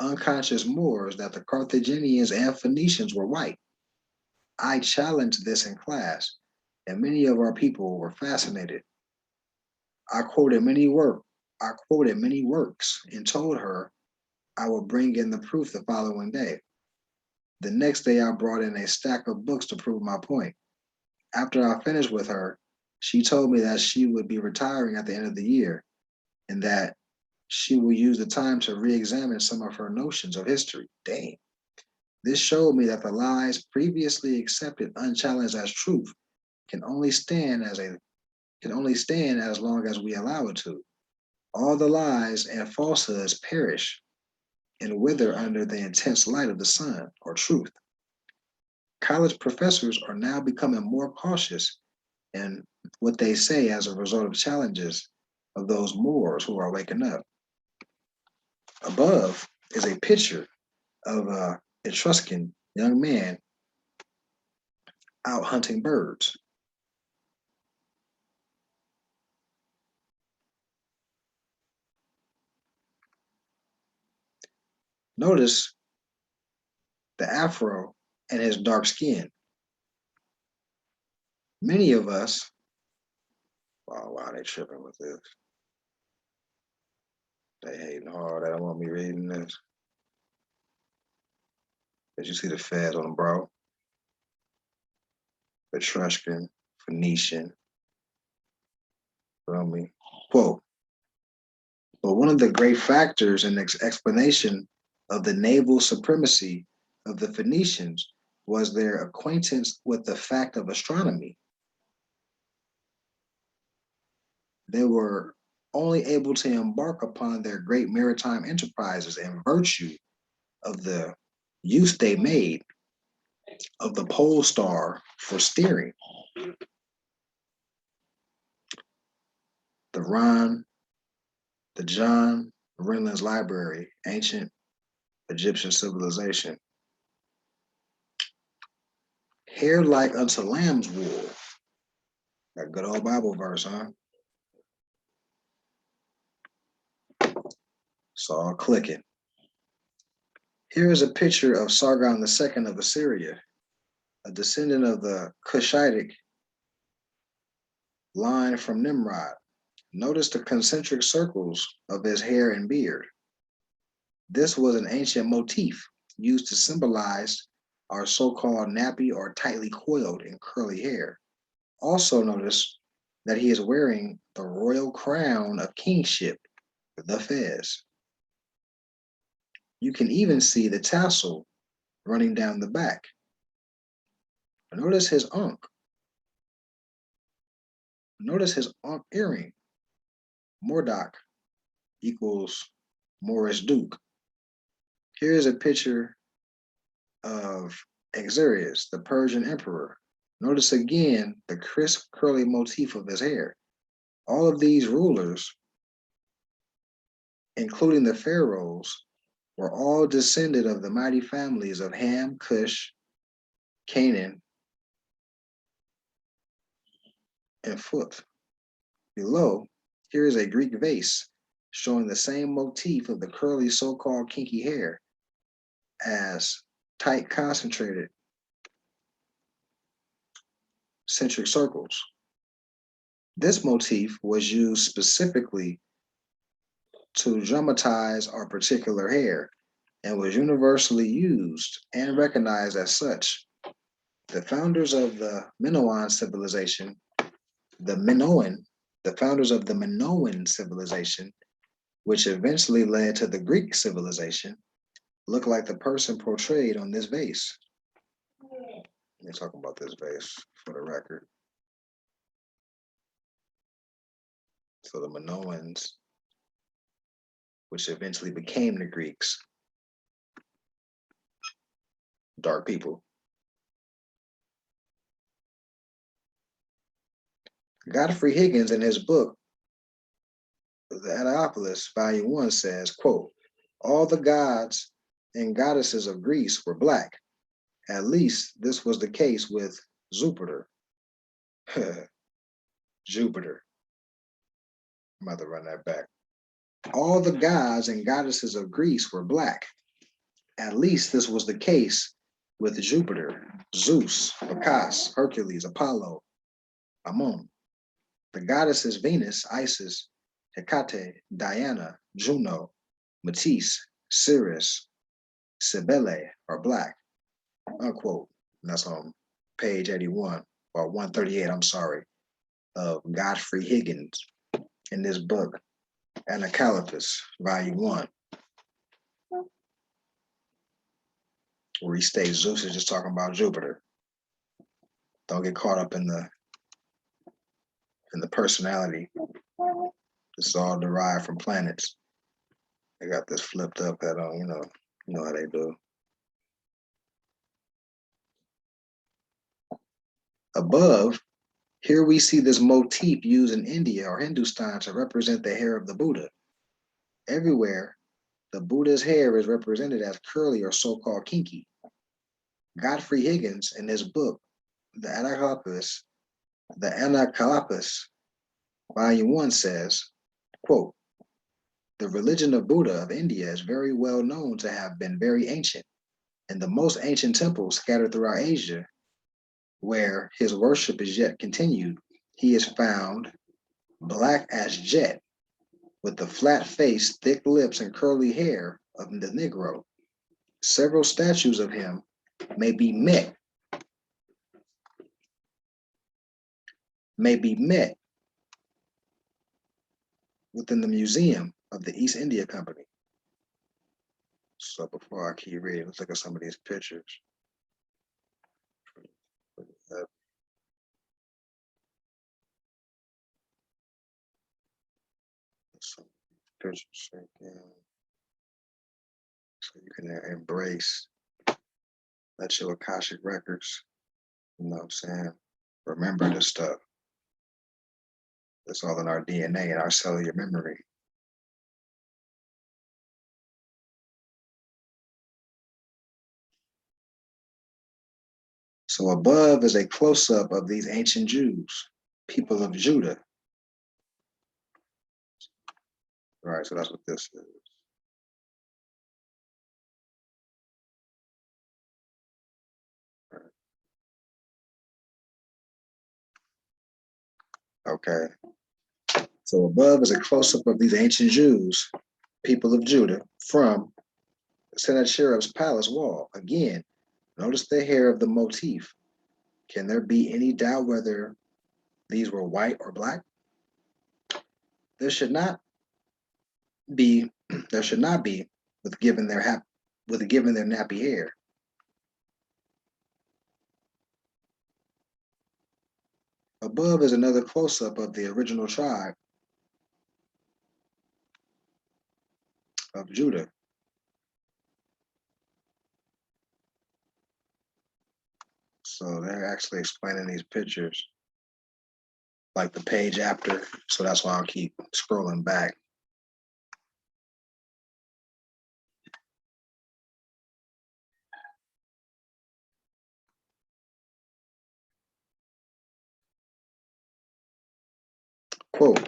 unconscious Moors that the Carthaginians and Phoenicians were white. I challenged this in class, and many of our people were fascinated. I quoted many works and told her I would bring in the proof the following day. The next day, I brought in a stack of books to prove my point. After I finished with her, she told me that she would be retiring at the end of the year and that she will use the time to re-examine some of her notions of history. Dang. This showed me that the lies previously accepted unchallenged as truth can only stand as long as we allow it to. All the lies and falsehoods perish and wither under the intense light of the sun, or truth. College professors are now becoming more cautious in what they say as a result of challenges of those Moors who are waking up. Above is a picture of an Etruscan young man out hunting birds. Notice the afro and his dark skin. Many of us, wow, they tripping with this. They hating hard. They don't want me reading this. Did you see the feds on them, bro? Etruscan, Phoenician. Feel me? Quote, but one of the great factors in the explanation of the naval supremacy of the Phoenicians was their acquaintance with the fact of astronomy. They were only able to embark upon their great maritime enterprises in virtue of the use they made of the pole star for steering. The John Renland's Library, Ancient Egyptian Civilization. Hair like unto lamb's wool. That good old Bible verse, huh? It's all clicking. Here is a picture of Sargon II of Assyria, a descendant of the Cushitic line from Nimrod. Notice the concentric circles of his hair and beard. This was an ancient motif used to symbolize our so-called nappy or tightly coiled and curly hair. Also notice that he is wearing the royal crown of kingship, the fez. You can even see the tassel running down the back. Notice his ankh. Notice his ankh earring. Mordok equals Moorish Duke. Here's a picture of Xerxes, the Persian emperor. Notice again the crisp curly motif of his hair. All of these rulers, including the pharaohs, were all descended of the mighty families of Ham, Cush, Canaan, and Phut. Below, here is a Greek vase showing the same motif of the curly so-called kinky hair as tight concentrated centric circles. This motif was used specifically to dramatize our particular hair and was universally used and recognized as such. The founders of the Minoan Civilization, the founders of the Minoan Civilization, which eventually led to the Greek civilization, look like the person portrayed on this vase. Let me talk about this vase for the record. So the Minoans, which eventually became the Greeks, dark people. Godfrey Higgins, in his book, The Atlantis, Volume 1, says, quote, all the gods and goddesses of Greece were black. At least this was the case with Jupiter. Jupiter. I'm about to run that back. All the gods and goddesses of Greece were black. At least this was the case with Jupiter, Zeus, Bacchus, Hercules, Apollo, Ammon. The goddesses Venus, Isis, Hecate, Diana, Juno, Matisse, Ceres, Cybele are black, unquote. And that's on page 81, or 138, I'm sorry, of Godfrey Higgins in this book, Anacalyptus, Volume 1, where he states Zeus is just talking about Jupiter. Don't get caught up in the personality. This is all derived from planets. They got this flipped up head on, you know how they do. Above, here we see this motif used in India or Hindustan to represent the hair of the Buddha. Everywhere, the Buddha's hair is represented as curly or so-called kinky. Godfrey Higgins, in his book, The Anacalyptus, Volume 1 says, quote, the religion of Buddha of India is very well known to have been very ancient. In the most ancient temples scattered throughout Asia, where his worship is yet continued, he is found black as jet, with the flat face, thick lips, and curly hair of the Negro. Several statues of him may be met within the museum of the East India Company. So before I keep reading, let's look at some of these pictures. Some pictures again. So you can embrace, let your Akashic records, you know what I'm saying? Remember this stuff. It's all in our DNA and our cellular memory. So above is a close-up of these ancient Jews, people of Judah. All right, so that's what this is. Okay. So above is a close-up of these ancient Jews, people of Judah, from Sennacherib's palace wall. Again, notice the hair of the motif. Can there be any doubt whether these were white or black? There should not be. There should not be, with given their nappy hair. Above is another close-up of the original tribe of Judah. So they're actually explaining these pictures, like the page after. So that's why I'll keep scrolling back. Quote,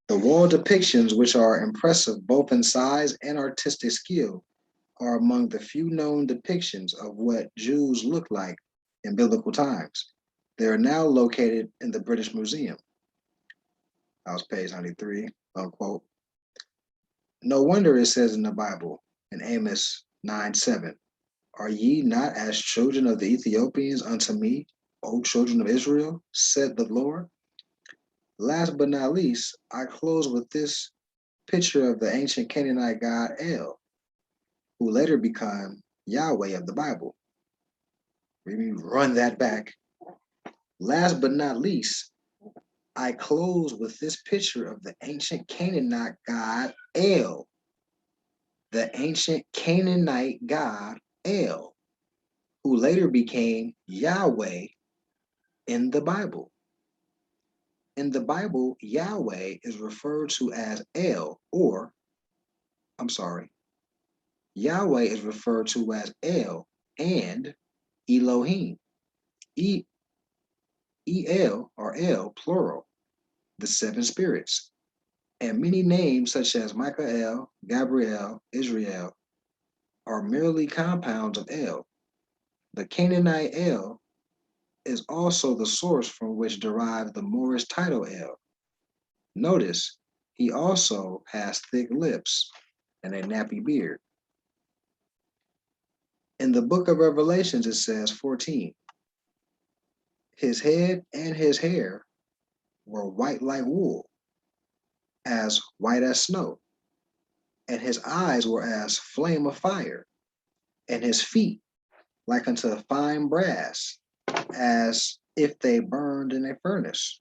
the wall depictions, which are impressive both in size and artistic skill, are among the few known depictions of what Jews looked like in biblical times. They are now located in the British Museum. That was page 93, unquote. No wonder it says in the Bible, in Amos 9:7, are ye not as children of the Ethiopians unto me, O children of Israel, said the Lord? Last but not least, I close with this picture of the ancient Canaanite god El, who later became Yahweh of the Bible. Let me run that back. Last but not least, I close with this picture of the ancient Canaanite god El, the ancient Canaanite god El, who later became Yahweh in the Bible. In the Bible, Yahweh is referred to as El, Yahweh is referred to as El and Elohim. El or El, plural, the seven spirits. And many names such as Michael, Gabriel, Israel are merely compounds of El. The Canaanite El is also the source from which derived the Moorish title El. Notice, he also has thick lips and a nappy beard. In the book of Revelations, it says 14, his head and his hair were white like wool, as white as snow, and his eyes were as flame of fire, and his feet like unto fine brass, as if they burned in a furnace,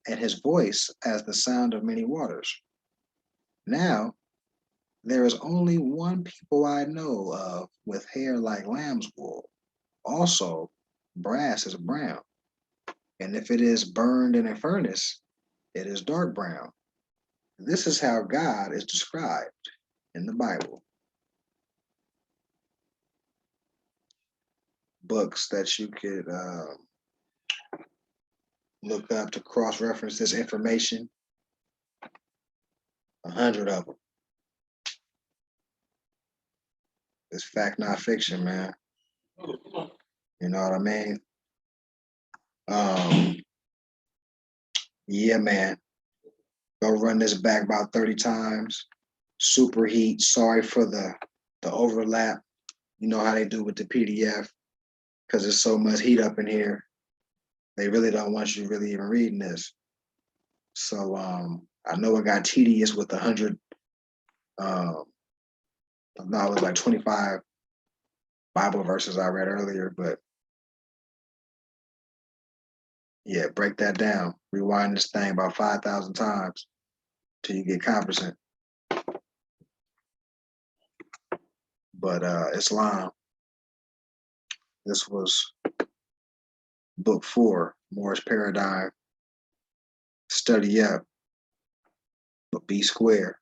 and his voice as the sound of many waters. Now, there is only one people I know of with hair like lamb's wool. Also, brass is brown, and if it is burned in a furnace, it is dark brown. This is how God is described in the Bible. Books that you could look up to cross-reference this information, 100 of them. It's fact, not fiction, man. You know what I mean? Yeah, man. Go run this back about 30 times. Superheat. Sorry for the overlap. You know how they do with the PDF, because there's so much heat up in here. They really don't want you really even reading this. So I know it got tedious with 100. No, it was like 25 Bible verses I read earlier, but yeah, break that down. Rewind this thing about 5,000 times till you get competent. But Islam, this was book 4, Moorish paradigm. Study up, but be square.